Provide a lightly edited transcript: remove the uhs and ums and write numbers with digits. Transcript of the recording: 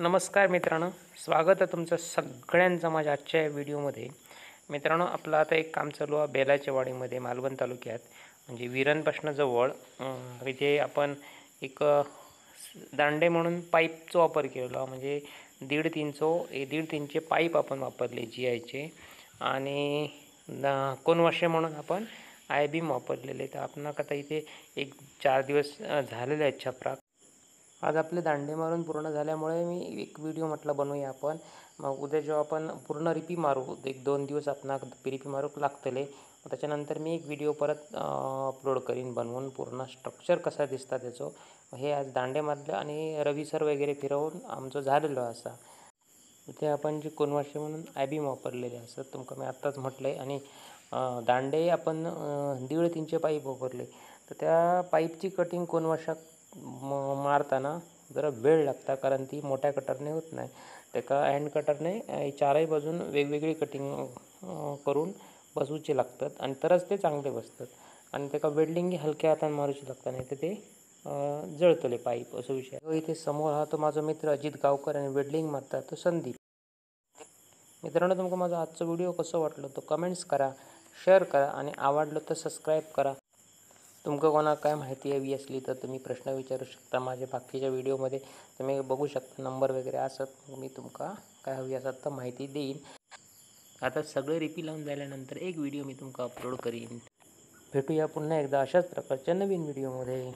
नमस्कार मित्रांनो, स्वागत आहे तुमचं सगळ्यांचं माझ्या आजच्या व्हिडिओमध्ये. मित्रांनो, आपलं आता एक काम चालू आहे बेलाच्या वाडीमध्ये, मालवण तालुक्यात, म्हणजे विरणपासून जवळ. इथे आपण एक दांडे म्हणून पाईपचा वापर केला, म्हणजे 1.5 ते 1.5 इंच पाईप आपण वापरले GIचे, आणि कोनवाशे म्हणून आपण आय बीम वापरलेले. तर आपण आता इथे एक 4 दिवस झालेले आहेत छपरा. आज आपले दांडे मारून पूर्ण झाल्यामुळे मी एक व्हिडिओ म्हटलं बनवूया आपण. मग उद्या जेव्हा आपण पूर्ण रिपी मारू, 1-2 दिवस आपण रिपी मारूक लागतले. त्याच्यानंतर मी एक व्हिडिओ परत अपलोड करीन बनवून, पूर्ण स्ट्रक्चर कसा दिसता त्याचं. हे आज दांडे मारले आणि रवी सर वगैरे फिरवून आमचं झालेलं असा. इथे आपण जे कोनवाशे म्हणून आय बीम वापरलेले असतात, तुमका मी आत्ताच म्हटलं आहे. आणि दांडे आपण 1.5 इंच पाईप वापरले. तर त्या पाईपची कटिंग कोनवाशाक मारताना जरा वेळ लागता, कारण ती मोठ्या कटरने होत नाही. त्याका हँड कटरने चारही बाजून वेगवेगळी कटिंग करून बसवूचे लागतात, आणि तरच ते चांगले बसतात. आणि त्याका वेल्डिंग हलक्या हाताने मारूची लागतात, नाही तर ते जळतले पाईप, असं विषय. इथे समोर हा तो माझा मित्र अजित गावकर, आणि वेल्डिंग मारतात तो संदीप. मित्रांनो, तुमका माझा आजचा व्हिडिओ कसं वाटलं तो कमेंट्स करा, शेअर करा, आणि आवडलं तर सबस्क्राईब करा. तुमका कोणाक काय माहिती हवी असली तर तुम्ही प्रश्न विचारू शकता. माझ्या बाकीच्या व्हिडिओमध्ये तुम्ही बघू शकता, नंबर वगैरे असत. मी तुमका काय हवी असत तर माहिती देईन. आता सगळे रिपी लावून झाल्यानंतर एक व्हिडिओ मी तुमका अपलोड करीन. भेटूया पुन्हा एकदा अशाच प्रकारच्या नवीन व्हिडिओमध्ये.